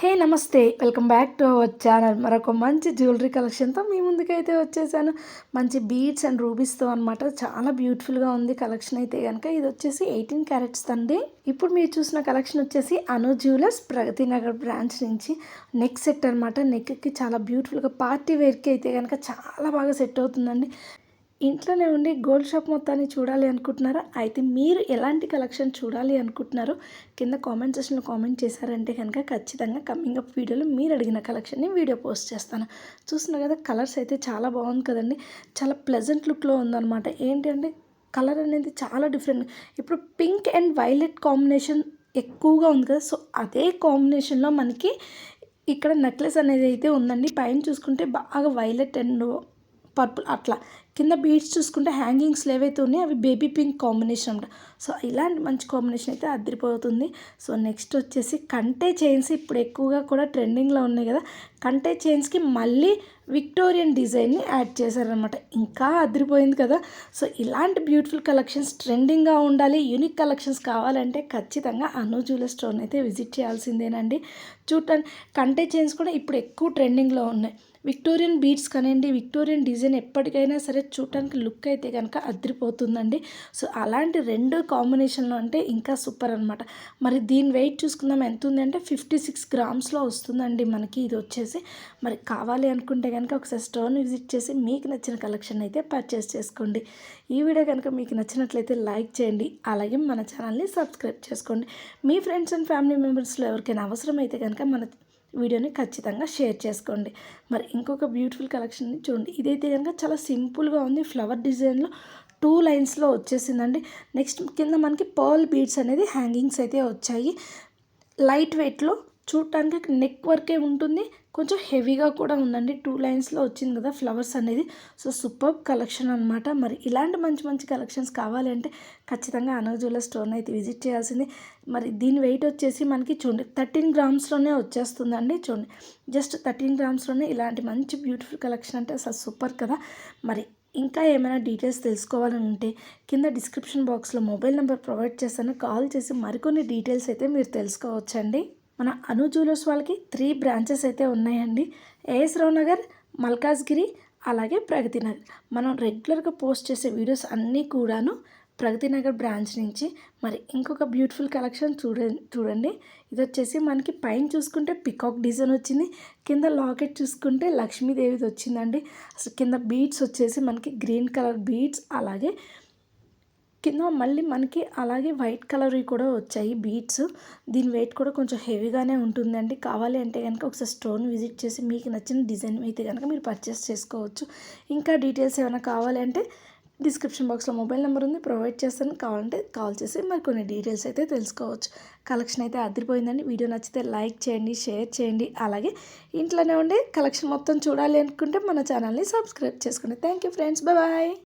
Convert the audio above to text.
హే నమస్తే welcome back to our channel. మరొక మంచి జ్యువెలరీ కలెక్షన్తో మీ ముందుకైతే వచ్చేసాను. మంచి బీడ్స్ అండ్ రూబీస్తో అనమాట. చాలా బ్యూటిఫుల్గా ఉంది కలెక్షన్ అయితే కనుక. ఇది వచ్చేసి 18 క్యారెట్స్ అండి. ఇప్పుడు మీరు చూసిన కలెక్షన్ వచ్చేసి అను జ్యువెలర్స్ ప్రగతి నగర్ బ్రాంచ్ నుంచి నెక్ సెట్ అనమాట. నెక్కి చాలా బ్యూటిఫుల్గా పార్టీ వేర్కి అయితే కనుక చాలా బాగా సెట్ అవుతుందండి. ఇంట్లోనే ఉండి గోల్డ్ షాప్ మొత్తాన్ని చూడాలి అనుకుంటున్నారా? అయితే మీరు ఎలాంటి కలెక్షన్ చూడాలి అనుకుంటున్నారో కింద కామెంట్ సెక్షన్లో కామెంట్ చేశారంటే కనుక ఖచ్చితంగా కమింగ్ అప్ వీడియోలో మీరు అడిగిన కలెక్షన్ని వీడియో పోస్ట్ చేస్తాను. చూస్తున్నారు కదా, కలర్స్ అయితే చాలా బాగుంది కదండి. చాలా ప్లెజెంట్ లుక్లో ఉందన్నమాట. ఏంటంటే కలర్ అనేది చాలా డిఫరెంట్. ఇప్పుడు పింక్ అండ్ వైలెట్ కాంబినేషన్ ఎక్కువగా ఉంది కదా, సో అదే కాంబినేషన్లో మనకి ఇక్కడ నెక్లెస్ అనేది అయితే ఉందండి. పైన చూసుకుంటే బాగా వైలెట్ అండ్ పర్పుల్ అట్లా, కింద బీడ్స్ చూసుకుంటే హ్యాంగింగ్స్లో ఏవైతే ఉన్నాయో అవి బేబీ పింక్ కాంబినేషన్ అనమాట. సో ఇలాంటి మంచి కాంబినేషన్ అయితే అదిరిపోతుంది. సో నెక్స్ట్ వచ్చేసి కంటే చైన్స్ ఇప్పుడు ఎక్కువగా కూడా ట్రెండింగ్లో ఉన్నాయి కదా. కంటే చైన్స్కి మళ్ళీ విక్టోరియన్ డిజైన్ని యాడ్ చేశారనమాట. ఇంకా అదిరిపోయింది కదా. సో ఇలాంటి బ్యూటిఫుల్ కలెక్షన్స్ ట్రెండింగ్గా ఉండాలి, యూనిక్ కలెక్షన్స్ కావాలంటే ఖచ్చితంగా అను జ్యువెలరీ స్టోర్ని అయితే విజిట్ చేయాల్సిందేనండి. చూడటానికి కంటే చైన్స్ కూడా ఇప్పుడు ఎక్కువ ట్రెండింగ్లో ఉన్నాయి. విక్టోరియన్ బీడ్స్ కానివ్వండి, విక్టోరియన్ డిజైన్ ఎప్పటికైనా సరే చూడటానికి లుక్ అయితే కనుక అదిరిపోతుందండి. సో అలాంటి రెండు కాంబినేషన్లో అంటే ఇంకా సూపర్ అనమాట. మరి దీని వెయిట్ చూసుకుందాం ఎంత ఉంది అంటే 56 గ్రామ్స్లో వస్తుందండి మనకి. ఇది వచ్చేసి మరి కావాలి అనుకుంటే కనుక ఒకసారి స్టోర్ని విజిట్ చేసి మీకు నచ్చిన కలెక్షన్ అయితే పర్చేస్ చేసుకోండి. ఈ వీడియో కనుక మీకు నచ్చినట్లయితే లైక్ చేయండి, అలాగే మన ఛానల్ని సబ్స్క్రైబ్ చేసుకోండి. మీ ఫ్రెండ్స్ అండ్ ఫ్యామిలీ మెంబర్స్లో ఎవరికైనా అవసరమైతే కనుక మన వీడియోని ఖచ్చితంగా షేర్ చేసుకోండి. మరి ఇంకొక బ్యూటిఫుల్ కలెక్షన్ని చూడండి. ఇదైతే కనుక చాలా సింపుల్గా ఉంది. ఫ్లవర్ డిజైన్లో 2 లైన్స్లో వచ్చేసిందండి. నెక్స్ట్ కింద మనకి పర్ల్ బీడ్స్ అనేది హ్యాంగింగ్స్ అయితే వచ్చాయి. లైట్ వెయిట్లో చూడటానికి నెక్ వర్కే ఉంటుంది, కొంచెం హెవీగా కూడా ఉందండి. 2 లైన్స్లో వచ్చింది కదా ఫ్లవర్స్ అనేది. సో సూపర్ కలెక్షన్ అనమాట. మరి ఇలాంటి మంచి మంచి కలెక్షన్స్ కావాలంటే ఖచ్చితంగా అను జ్యువెలరీ స్టోర్ని అయితే విజిట్ చేయాల్సింది. మరి దీని వెయిట్ వచ్చేసి మనకి చూడండి 13 గ్రామ్స్లోనే వచ్చేస్తుందండి. చూడండి, జస్ట్ 13 గ్రామ్స్లోనే ఇలాంటి మంచి బ్యూటిఫుల్ కలెక్షన్ అంటే అసలు సూపర్ కదా. మరి ఇంకా ఏమైనా డీటెయిల్స్ తెలుసుకోవాలని ఉంటే కింద డిస్క్రిప్షన్ బాక్స్లో మొబైల్ నెంబర్ ప్రొవైడ్ చేస్తాను. కాల్ చేసి మరికొన్ని డీటెయిల్స్ అయితే మీరు తెలుసుకోవచ్చండి. మన అను జ్యువెలర్స్ వాళ్ళకి 3 బ్రాంచెస్ అయితే ఉన్నాయండి. ఏఎస్ రావు నగర్, మల్కాజ్గిరి, అలాగే ప్రగతి నగర్. మనం రెగ్యులర్గా పోస్ట్ చేసే వీడియోస్ అన్నీ కూడాను ప్రగతి నగర్ బ్రాంచ్ నుంచి. మరి ఇంకొక బ్యూటిఫుల్ కలెక్షన్ చూడండి. ఇది వచ్చేసి మనకి పైన చూసుకుంటే పికాక్ డిజైన్ వచ్చింది, కింద లాకెట్ చూసుకుంటే లక్ష్మీదేవిది వచ్చిందండి. అసలు కింద బీడ్స్ వచ్చేసి మనకి గ్రీన్ కలర్ బీడ్స్, అలాగే కింద మళ్ళీ మనకి అలాగే వైట్ కలర్వి కూడా వచ్చాయి బీడ్స్. దీని వెయిట్ కూడా కొంచెం హెవీగానే ఉంటుందండి. కావాలి అంటే కనుక ఒకసారి స్టోర్ని విజిట్ చేసి మీకు నచ్చిన డిజైన్ అయితే కనుక మీరు పర్చేస్ చేసుకోవచ్చు. ఇంకా డీటెయిల్స్ ఏమైనా కావాలంటే డిస్క్రిప్షన్ బాక్స్లో మొబైల్ నెంబర్ ఉంది, ప్రొవైడ్ చేస్తాను. కావాలంటే కాల్ చేసి మరి కొన్ని డీటెయిల్స్ అయితే తెలుసుకోవచ్చు. కలెక్షన్ అయితే అదిరిపోయిందండి. వీడియో నచ్చితే లైక్ చేయండి, షేర్ చేయండి, అలాగే ఇంట్లోనే ఉండి కలెక్షన్ మొత్తం చూడాలి అనుకుంటే మన ఛానల్ని సబ్స్క్రైబ్ చేసుకోండి. Thank you friends, bye.